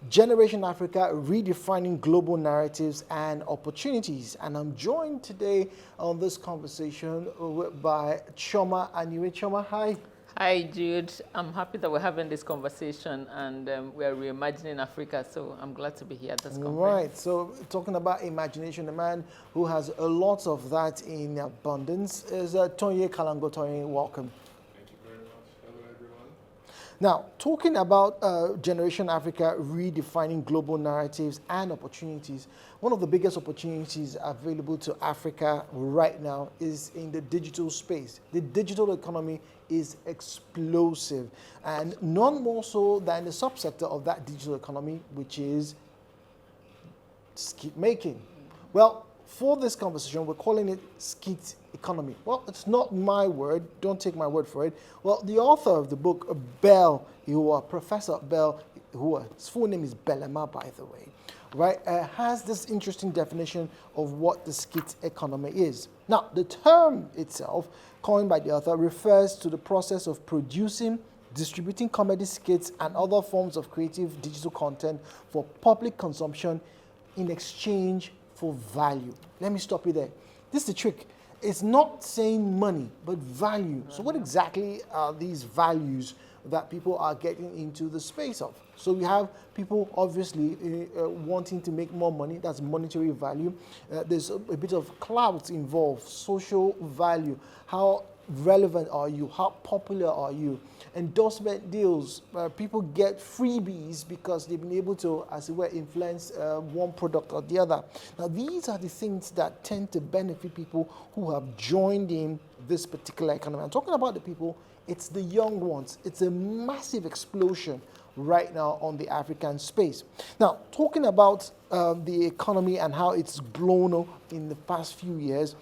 Generation Africa, Redefining Global Narratives and Opportunities. And I'm joined today on this conversation by Chioma Aninwe. Chioma, hi. Hi, Jude. I'm happy that we're having this conversation and we're reimagining Africa, so I'm glad to be here at this conference. Right, so talking about imagination, a man who has a lot of that in abundance is Tonye Kalango. Tonye, welcome. Thank you very much. Hello, everyone. Now, talking about Generation Africa, redefining global narratives and opportunities, one of the biggest opportunities available to Africa right now is in the digital space. The digital economy is explosive, and none more so than the subsector of that digital economy, which is skit making. Well, for this conversation, we're calling it Skit Economy. Well, it's not my word. Don't take my word for it. Well, the author of the book, Bell Ihua, Professor Bell Ihua, his full name is Bell Ihua, by the way, right, has this interesting definition of what the skit economy is. Now, the term itself, coined by the author, refers to the process of producing, distributing comedy skits and other forms of creative digital content for public consumption in exchange for value. Let me stop you there. This is the trick. It's not saying money, but value. So what exactly are these values that people are getting into the space of? So we have people obviously wanting to make more money. That's monetary value. There's a bit of clout involved, social value. How relevant are you? How popular are you? Endorsement deals. People get freebies because they've been able to, as it were, influence one product or the other. Now, these are the things that tend to benefit people who have joined in this particular economy. I'm talking about the people, it's the young ones. It's a massive explosion right now on the African space. Now, talking about the economy and how it's blown up in the past few years,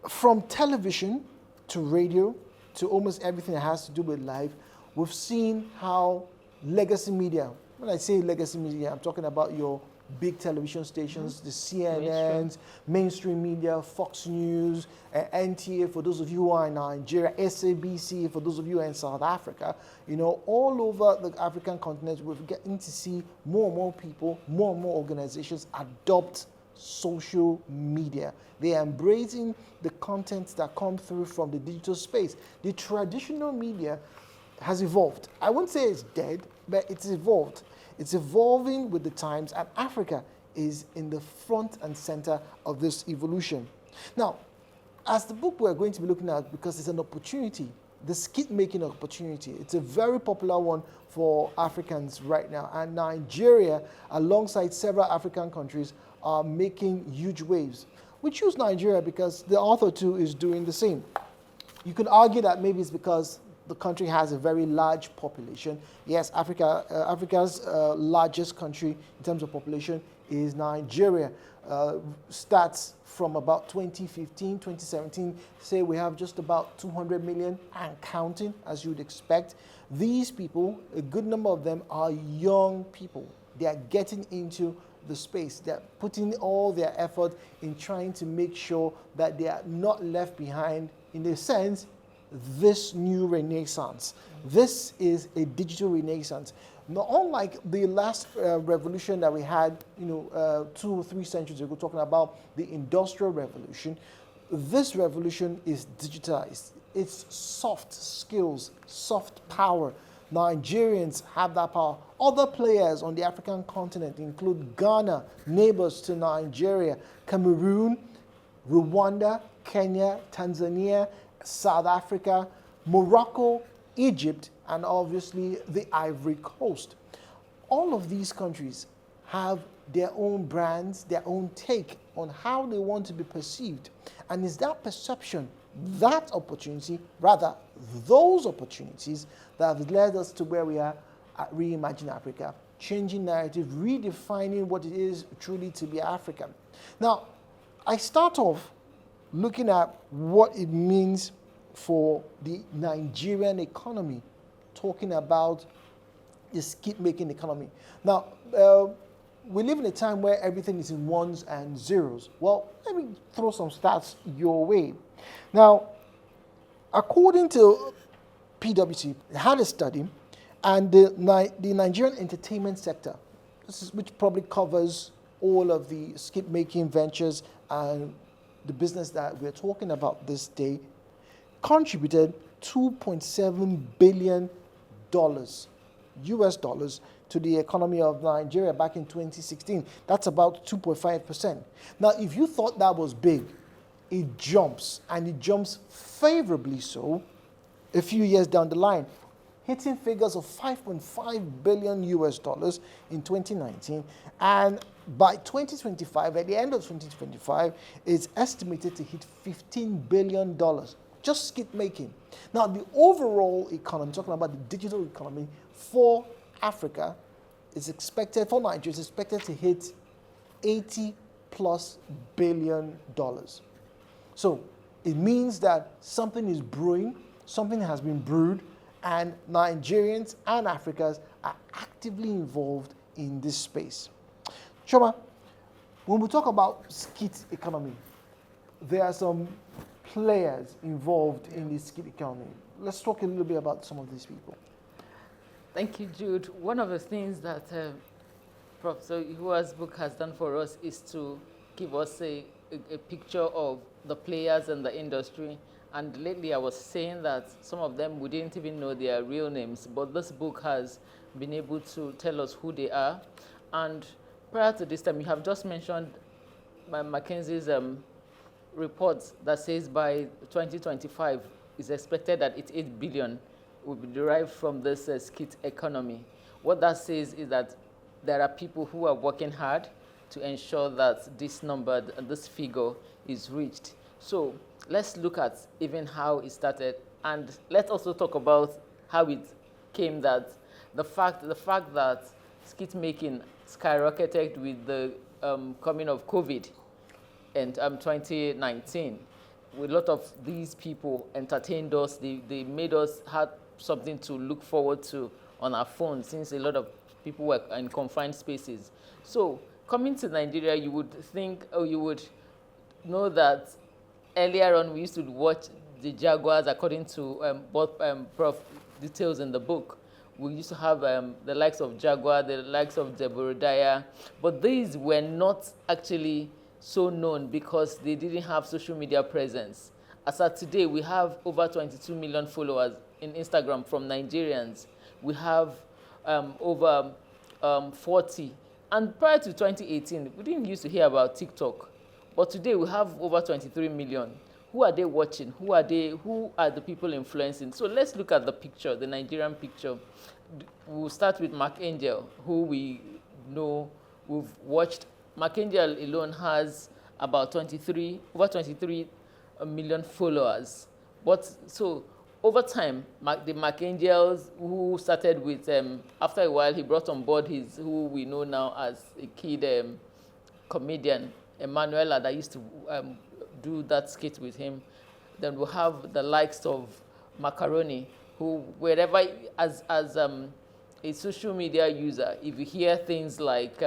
from television to radio to almost everything that has to do with life, we've seen how legacy media, when I say legacy media, I'm talking about your big television stations, the CNNs, mainstream media, Fox News, NTA for those of you who are in Nigeria, SABC for those of you who are in South Africa, you know, all over the African continent, we're getting to see more and more people, more and more organizations adopt social media. They are embracing the content that come through from the digital space. The traditional media has evolved. I wouldn't say it's dead, but it's evolved. It's evolving with the times, and Africa is in the front and center of this evolution. Now, as the book we're going to be looking at, because it's an opportunity, the skit making opportunity, it's a very popular one for Africans right now, and Nigeria, alongside several African countries, are making huge waves. We choose Nigeria because the author too is doing the same. You could argue that maybe it's because the country has a very large population. Yes, Africa's largest country in terms of population is Nigeria. Stats from about 2015, 2017 say we have just about 200 million and counting, as you would expect. These people, a good number of them, are young people. They are getting into the space. They're putting all their effort in trying to make sure that they are not left behind in a sense, this new renaissance. This is a digital renaissance. Now, unlike the last revolution that we had, 2 or 3 centuries ago, talking about the Industrial Revolution, this revolution is digitalized. It's soft skills, soft power. Nigerians have that power. Other players on the African continent include Ghana, neighbors to Nigeria, Cameroon, Rwanda, Kenya, Tanzania, South Africa, Morocco, Egypt, and obviously the Ivory Coast. All of these countries have their own brands, their own take on how they want to be perceived. And it's that perception, that opportunity, rather those opportunities that have led us to where we are at Reimagine Africa, changing narrative, redefining what it is truly to be African. Now, I start off looking at what it means for the Nigerian economy, talking about the skit-making economy. Now, we live in a time where everything is in ones and zeros. Well, let me throw some stats your way. Now, according to PwC, they had a study, And the Nigerian entertainment sector, which probably covers all of the skit making ventures and the business that we're talking about this day, contributed $2.7 billion US dollars to the economy of Nigeria back in 2016. That's about 2.5%. Now, if you thought that was big, it jumps, and it jumps favorably so a few years down the line, hitting figures of 5.5 billion US dollars in 2019. And by 2025, at the end of 2025, it's estimated to hit $15 billion, just skit making. Now, the overall economy, talking about the digital economy for Africa, is expected, for Nigeria, is expected to hit $80+ billion. So it means that something is brewing, something has been brewed, and Nigerians and Africans are actively involved in this space. Chioma, when we talk about skit economy, there are some players involved in the skit economy. Let's talk a little bit about some of these people. Thank you, Jude. One of the things that Professor Ihua's book has done for us is to give us a picture of the players in the industry. And lately I was saying that some of them we didn't even know their real names, but this book has been able to tell us who they are. And prior to this time, you have just mentioned McKinsey's report that says by 2025, it's expected that it's 8 billion will be derived from this skit economy. What that says is that there are people who are working hard to ensure that this number, this figure is reached. So let's look at even how it started, and let's also talk about how it came that the fact that skit making skyrocketed with the coming of COVID in 2019. A lot of these people entertained us. They made us have something to look forward to on our phones, since a lot of people were in confined spaces. So coming to Nigeria, you would think, or you would know that earlier on we used to watch the Jaguars according to Prof details in the book. We used to have the likes of Jaguar, the likes of Deborah, but these were not actually so known because they didn't have social media presence. As of today, we have over 22 million followers in Instagram from Nigerians. We have over 40. And prior to 2018, we didn't used to hear about TikTok. But today we have over 23 million. Who are they watching? Who are the people influencing? So let's look at the picture, the Nigerian picture. We'll start with Mark Angel, who we know, we've watched. Mark Angel alone has about over 23 million followers. But so over time, the Mark Angels who started with, after a while, he brought on board who we know now as a kid comedian, Emanuela, that used to do that skit with him. Then we'll have the likes of Macaroni, who wherever, as a social media user, if you hear things like,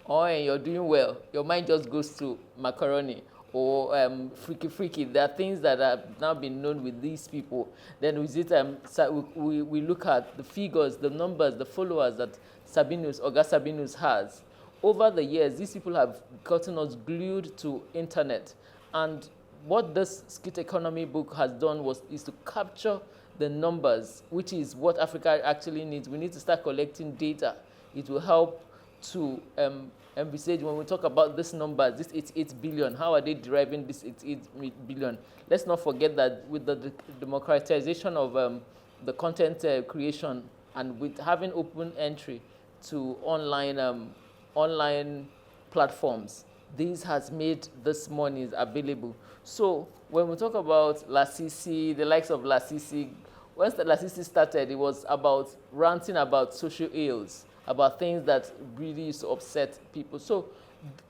oh, you're doing well, your mind just goes to Macaroni. Or freaky. There are things that have now been known with these people. Then we look at the figures, the numbers, the followers that Oga Sabinus has. Over the years, these people have gotten us glued to internet. And what this Skit Economy book has done is to capture the numbers, which is what Africa actually needs. We need to start collecting data. It will help to envisage when we talk about this number, this 8 billion, how are they deriving this 8 billion? Let's not forget that with the democratization of the content creation and with having open entry to online platforms, this has made this money available. So when we talk about Lasisi, the likes of Lasisi, once the Lasisi started, it was about ranting about social ills, about things that really used to upset people. So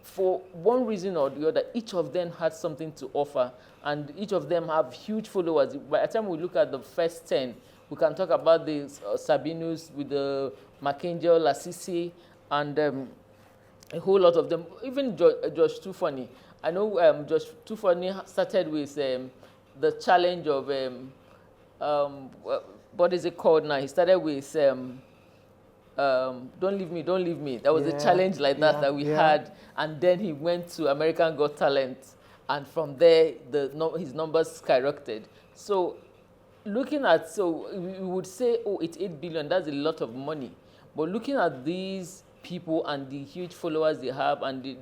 for one reason or the other, each of them had something to offer, and each of them have huge followers. By the time we look at the first 10, we can talk about the Sabinus with the Macangel, Lasisi, and a whole lot of them. Even Josh Tufani. I know Josh Tufani started with the challenge of what is it called now? He started with Don't Leave Me, Don't Leave Me. That was a challenge like that we had. And then he went to American Got Talent. And from there, his numbers skyrocketed. So looking at, we would say, oh, it's 8 billion, that's a lot of money. But looking at these people and the huge followers they have and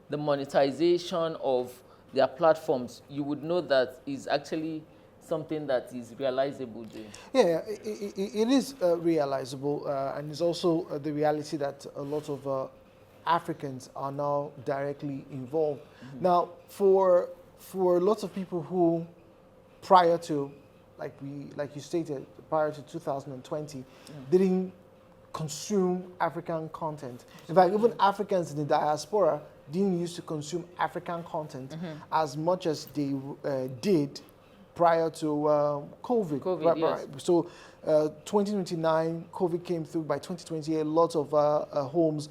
the monetization of their platforms, you would know that is actually something that is realizable. Yeah, it is realizable, and it's also the reality that a lot of Africans are now directly involved. Mm-hmm. Now, for lots of people who, prior to, like you stated, prior to 2020, didn't consume African content. In fact, even Africans in the diaspora didn't used to consume African content as much as they did prior to COVID. Yes. So 2029, COVID came through. By 2020, a lot of homes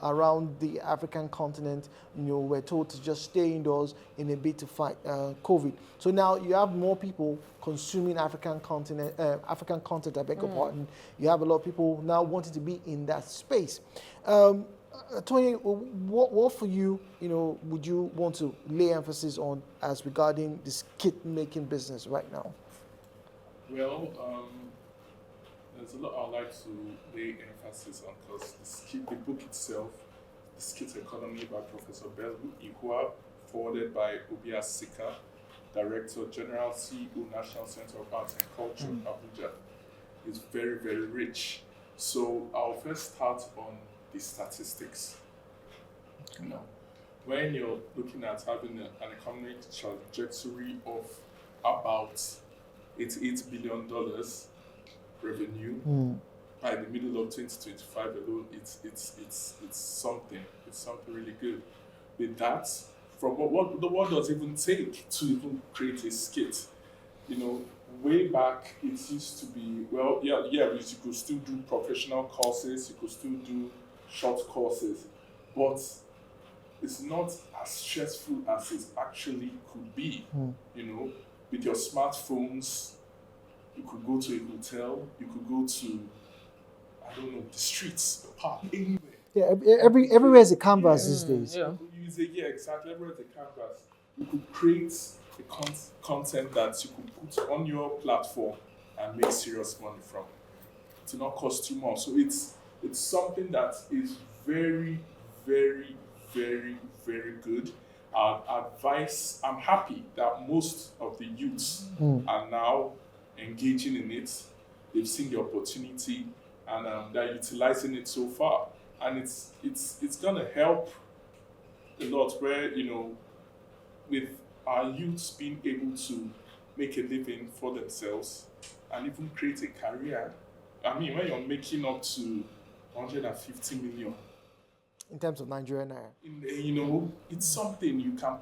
around the African continent, were told to just stay indoors in a bid to fight COVID. So now you have more people consuming African content. I beg your pardon. You have a lot of people now wanting to be in that space. Tonye, what for you, would you want to lay emphasis on as regarding the skit making business right now? Well, there's a lot I'd like to lay emphasis on because the book itself, The Skit Economy by Professor Bell Ihua, forwarded by Obia Sika, Director General CEO National Center of Arts and Culture, Abuja, is very, very rich. So I'll first start on the statistics. When you're looking at having an economic trajectory of about $88 billion revenue by the middle of 2025 alone, it's something. It's something really good. With that, from what does it even take to even create a skit? Way back, it used to be, you could still do professional courses, you could still do short courses, but it's not as stressful as it actually could be. With your smartphones, you could go to a hotel, you could go to, the streets, the park, anywhere. Yeah, everywhere is a canvas these days. Yeah. Exactly. Everywhere is a canvas. You could create the content that you could put on your platform and make serious money from. It will not cost you more. So it's something that is very, very, very, very good. Advice, I'm happy that most of the youths are now engaging in it. They've seen the opportunity and they're utilizing it so far. And it's gonna help a lot where, with our youths being able to make a living for themselves and even create a career. I mean, when you're making up to 150 million. In terms of Nigerian naira. It's something you can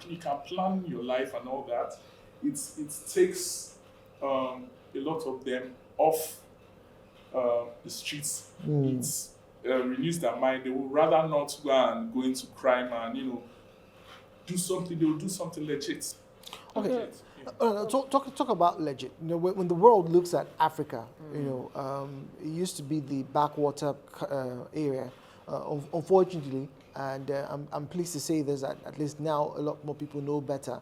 plan your life and all that. It takes a lot of them off the streets. It renews their mind. They would rather not go into crime and do something. They will do something legit. Okay. Talk about legit. When the world looks at Africa, it used to be the backwater area. Unfortunately, and I'm pleased to say this, that at least now a lot more people know better.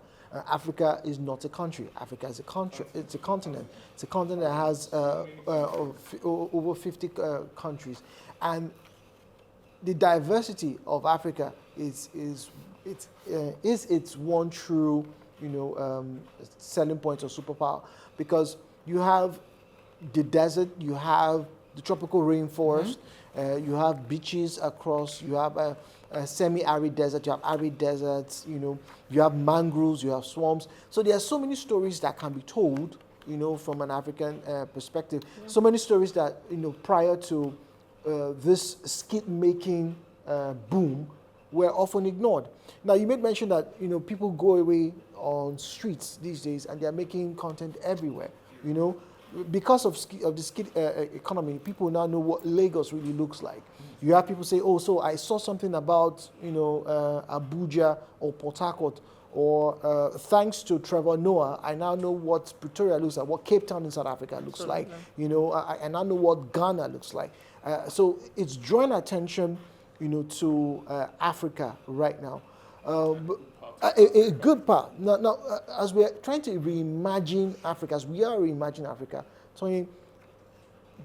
Africa is not a country. Africa is a country. It's a continent. It's a continent that has over 50 countries, and the diversity of Africa is its one true selling point or superpower, because you have the desert, you have the tropical rainforest, you have beaches across, you have a semi-arid desert, you have arid deserts, you have mangroves, you have swamps. So there are so many stories that can be told, from an African perspective. Yeah. So many stories that, prior to this skit-making boom were often ignored. Now, you made mention that, people go away on streets these days and they're making content everywhere, Because of the skit economy, people now know what Lagos really looks like. You have people say, oh, so I saw something about, Abuja or Port Harcourt or thanks to Trevor Noah, I now know what Pretoria looks like, what Cape Town in South Africa looks like. You know, I now know what Ghana looks like. So it's drawing attention, you know, to Africa right now. A good part. Now, as we're trying to reimagine Africa, as we are reimagining Africa, Tonye,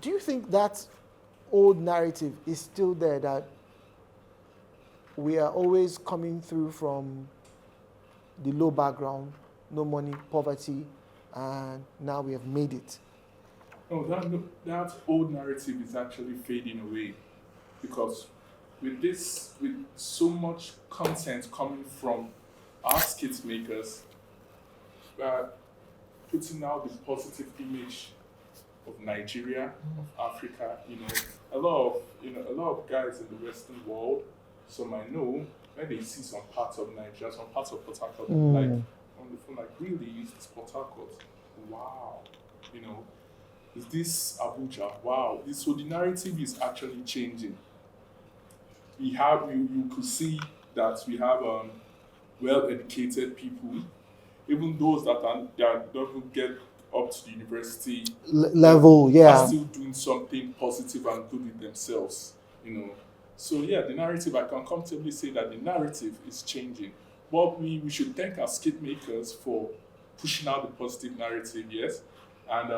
do you think that old narrative is still there, that we are always coming through from the low background, no money, poverty, and now we have made it? No, that old narrative is actually fading away, because with so much content coming from our skit makers, putting out the positive image of Nigeria, of Africa. You know, a lot of guys in the Western world, some I know, when they see some parts of Nigeria, some parts of Port Harcourt, like on the phone, like, really, is this Port Harcourt? Wow, you know, is this Abuja? Wow, so the narrative is actually changing. You could see that we have well-educated people, even those that don't get up to the university level, are still doing something positive and good with themselves, you know. So yeah, the narrative, I can comfortably say that the narrative is changing. But we should thank our skit makers for pushing out the positive narrative, yes. And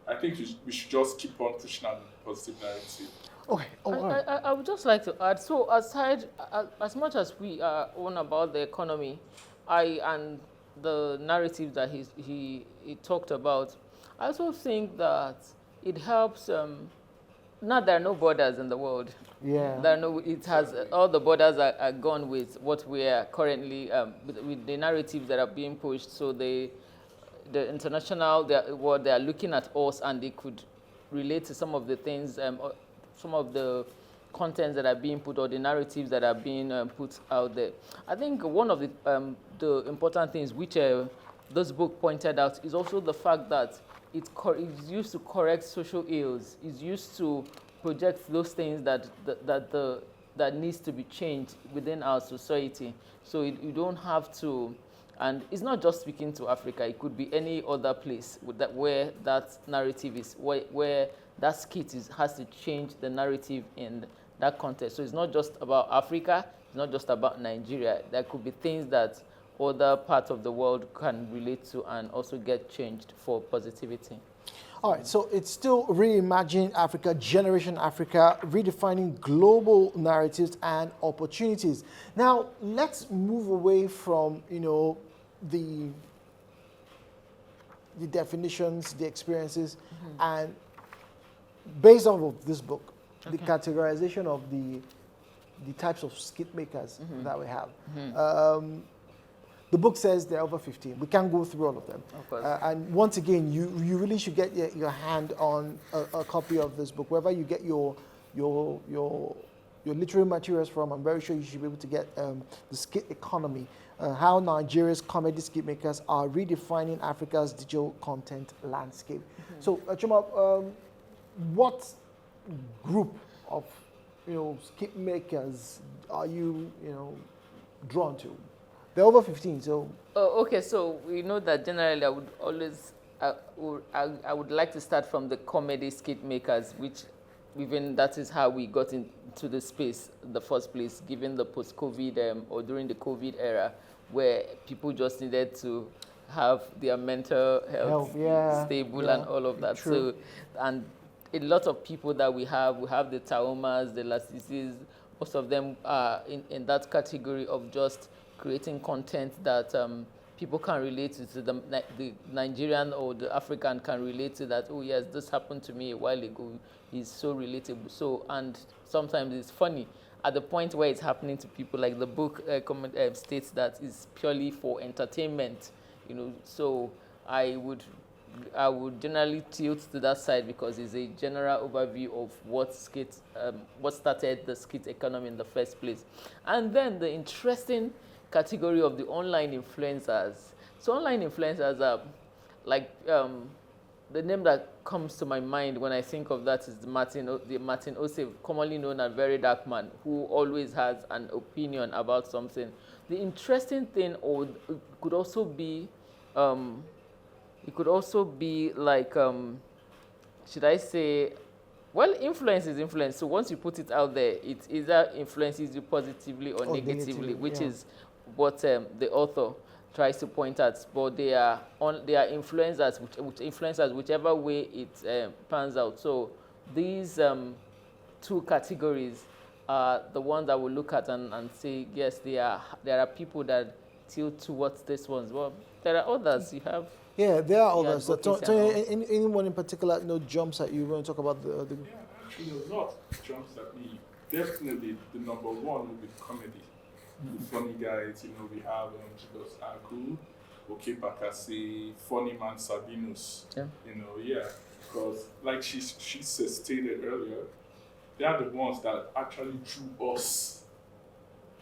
I think we should just keep on pushing out the positive narrative. Okay. I would just like to add, so aside, as much as we are on about the economy, and the narrative that he talked about, I also think that it helps. Now there are no borders in the world. Yeah. It has, all the borders are gone with what we are currently, with the narratives that are being pushed. So the international, they are looking at us, and they could relate to some of the things, some of the contents that are being put, or the narratives that are being put out there. I think one of the important things which this book pointed out is also the fact that it's used to correct social ills. It's used to project those things that needs to be changed within our society. So you don't have to, and it's not just speaking to Africa. It could be any other place where that narrative is, where that skit has to change the narrative in that context. So it's not just about Africa. It's not just about Nigeria. There could be things that other parts of the world can relate to and also get changed for positivity. All right, so it's still Reimagine Africa, Generation Africa, redefining global narratives and opportunities. Now, let's move away from, you know, the definitions, the experiences, and based off of this book, the categorization of the types of skit makers that we have. The book says there are over 15. We can't go through all of them. Of course. And once again, you really should get your hand on a copy of this book. Wherever you get your literary materials from, I'm very sure you should be able to get the Skit Economy, how Nigeria's comedy skit makers are redefining Africa's digital content landscape. So, Chioma, what group of skit makers are you drawn to? They're over 15, so. Oh, okay. So we know that generally I would always, I would like to start from the comedy skit makers, which even that is how we got into the space in the first place, given the post-COVID or during the COVID era, where people just needed to have their mental health stable and all of that. True. So, and a lot of people that we have the Taomas, the Lasisis, most of them are in that category of just creating content that people can relate to the Nigerian or the African can relate to that. Oh yes, this happened to me a while ago. It's so relatable. So, and sometimes it's funny at the point where it's happening to people. Like the book states that it's purely for entertainment. So I would generally tilt to that side because it's a general overview of what started the skit economy in the first place. And then the interesting category of the online influencers. So online influencers are like the name that comes to my mind when I think of that is the Martin Osei, commonly known as Very Dark Man, who always has an opinion about something. The interesting thing, or it could also be like, should I say, well, influence is influence. So once you put it out there, it either influences you positively or negatively, which is what the author tries to point at. But they are influencers, which influencers whichever way it pans out. So these two categories are the ones that we'll look at and say, yes, there are people that tilt towards this ones. Well, there are others. You have. Yeah, there are others. So, advocacy anyone in particular, jumps at you when you talk about the Yeah, actually, a lot jumps at me. Definitely, the number one will be comedy. The funny guys, we have Julius Aku, Oke Bakassi, Funny Man Sabinus. Yeah. Because like she stated earlier, they are the ones that actually drew us,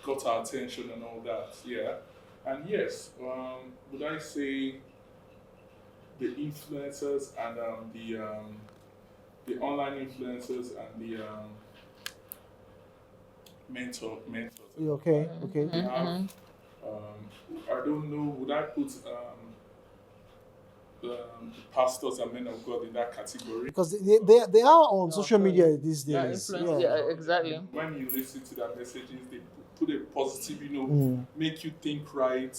got our attention and all that. Yeah, and yes, would I say the influencers and the online influencers and the mentors. Okay. We have, I don't know, would I put the pastors and men of God in that category? Because they are on social media these days. Yeah, exactly. When you listen to their messages, they put a positive, make you think right,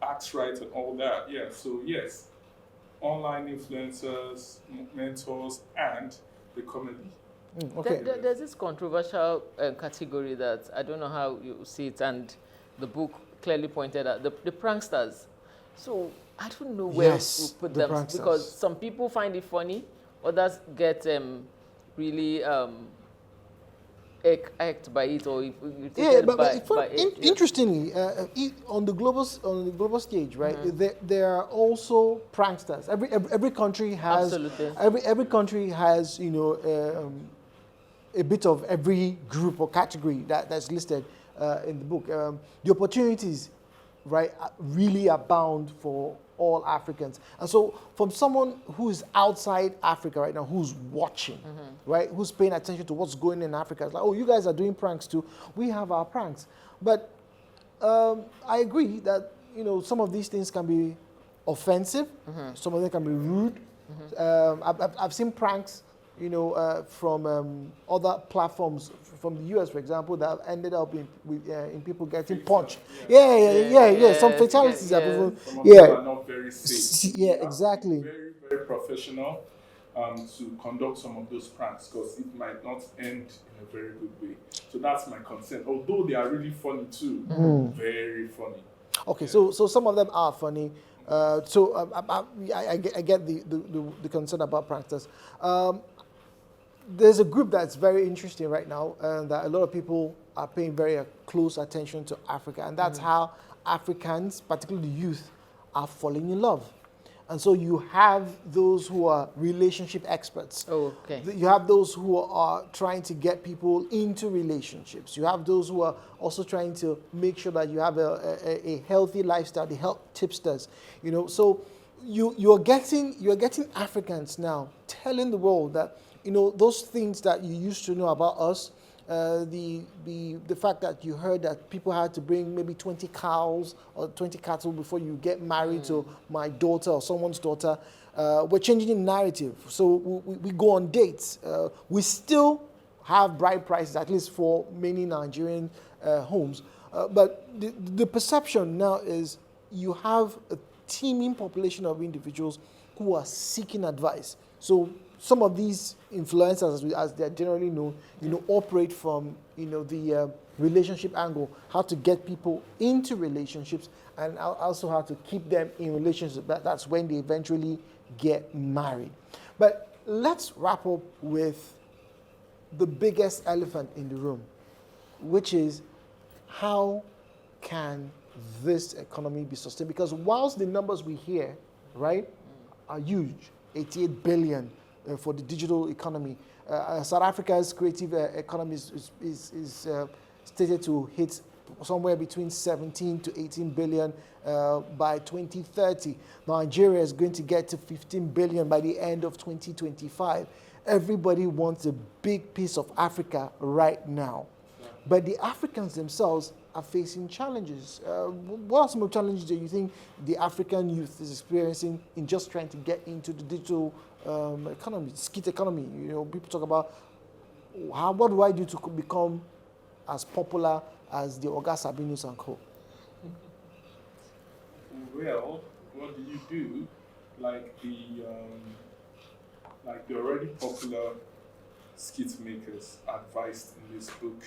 act right, and all that. Yeah, so yes, online influencers, mentors, and the comedy. Okay. There's this controversial category that I don't know how you see it, and the book clearly pointed out the pranksters. So I don't know where to put them pranksters. Because some people find it funny, others get really act by it or irritated by it. Interestingly, on the global stage, right? There are also pranksters. Every country has every country has a bit of every group or category that's listed in the book. The opportunities, right, really abound for all Africans. And so from someone who's outside Africa right now, who's watching, right, who's paying attention to what's going on in Africa, it's like, oh, you guys are doing pranks too. We have our pranks. But I agree that, some of these things can be offensive. Some of them can be rude. I've seen pranks, from other platforms, from the US, for example, that ended up in people getting punched. Yeah. Some fatalities have even. Some of them are not very safe. Yeah, exactly. Very, very professional to conduct some of those pranks because it might not end in a very good way. So that's my concern. Although they are really funny too, very funny. Okay, so some of them are funny. I get the concern about pranksters. There's a group that's very interesting right now, and that a lot of people are paying very close attention to Africa, and that's how Africans, particularly youth, are falling in love. And so you have those who are relationship experts. Oh, okay. You have those who are trying to get people into relationships. You have those who are also trying to make sure that you have a healthy lifestyle, the health tipsters. So you're getting Africans now telling the world that those things that you used to know about us, the fact that you heard that people had to bring maybe 20 cows or 20 cattle before you get married to my daughter or someone's daughter, we're changing the narrative. So we go on dates. We still have bride prices, at least for many Nigerian homes. But the perception now is you have a teeming population of individuals who are seeking advice. So some of these influencers, as they're generally known, operate from, the relationship angle, how to get people into relationships and also how to keep them in relationships. That's when they eventually get married. But let's wrap up with the biggest elephant in the room, which is how can this economy be sustained? Because whilst the numbers we hear, right, are huge, 88 billion for the digital economy. South Africa's creative economy is stated to hit somewhere between 17 to 18 billion by 2030. Nigeria is going to get to 15 billion by the end of 2025. Everybody wants a big piece of Africa right now. But the Africans themselves are facing challenges. What are some of the challenges that you think the African youth is experiencing in just trying to get into the digital economy, skit economy? You know, people talk about what do I do to become as popular as the Oga Sabinus and co? Well, what do you do? Like the already popular Skit-Makers advised in this book,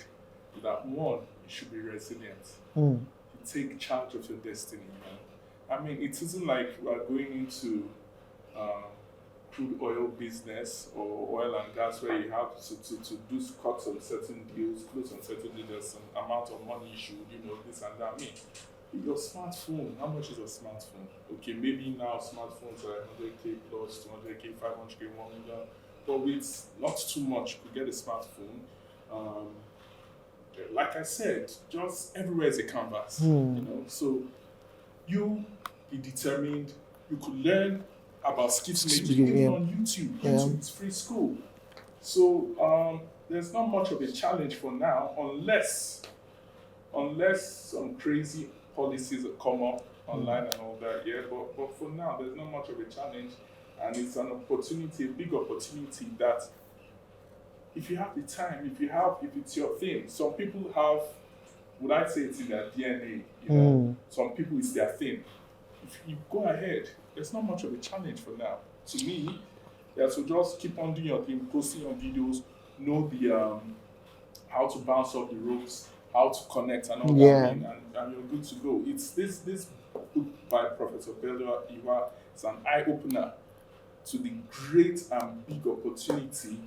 that one, you should be resilient. You take charge of your destiny. Man. I mean, it isn't like we're going into crude oil business or oil and gas where you have to do cuts on certain deals, close on certain deals, there's some amount of money you should, this and that. I mean, your smartphone, how much is a smartphone? Okay, maybe now smartphones are 100K plus, 200K, 500K, 1 million, but with not too much, you could get a smartphone. Like I said, just everywhere is a canvas, So you be determined. You could learn about skit making even on YouTube. YouTube is free school. So there's not much of a challenge for now, unless some crazy policies come up online and all that. Yeah, but for now, there's not much of a challenge, and it's an opportunity, a big opportunity that. If you have the time, if it's your thing, some people have, would I say it's in their DNA, some people it's their thing. If you go ahead, there's not much of a challenge for now. To me, you have to just keep on doing your thing, posting your videos, know the how to bounce off the ropes, how to connect and all that, and you're good to go. It's this book by Professor Bell Ihua. It's an eye-opener to the great and big opportunity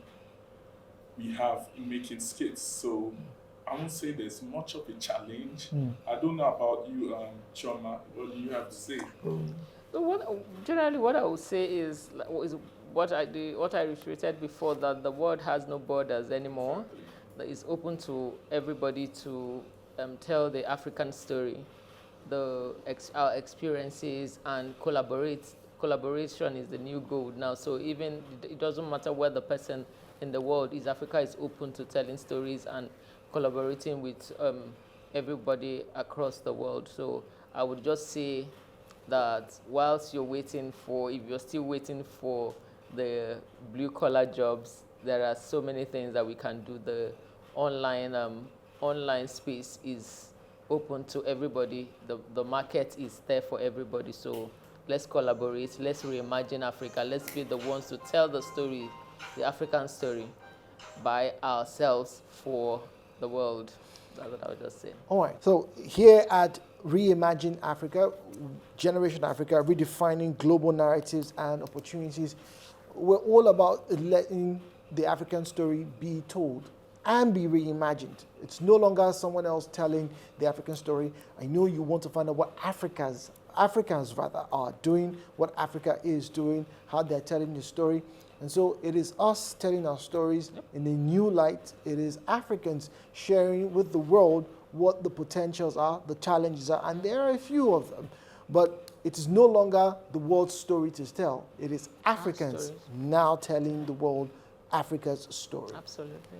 we have in making skits. So I won't say there's much of a challenge. I don't know about you, Chioma. What do you have to say? So generally what I would say is what I reiterated before, that the world has no borders anymore. That is open to everybody to tell the African story, our experiences, and collaboration is the new gold now. So even it doesn't matter where the person in the world is, Africa is open to telling stories and collaborating with everybody across the world. So I would just say that whilst if you're still waiting for the blue collar jobs, there are so many things that we can do. The online space is open to everybody. The market is there for everybody. So let's collaborate, let's reimagine Africa, let's be the ones to tell the story, the African story, by ourselves for the world. That's what I would just say. All right. So here at Reimagine Africa, Generation Africa, redefining global narratives and opportunities, we're all about letting the African story be told and be reimagined. It's no longer someone else telling the African story. I know you want to find out what Africans are doing, what Africa is doing, how they're telling the story. And so it is us telling our stories in a new light. It is Africans sharing with the world what the potentials are, the challenges are, and there are a few of them. But it is no longer the world's story to tell. It is Africans now telling the world Africa's story. Absolutely.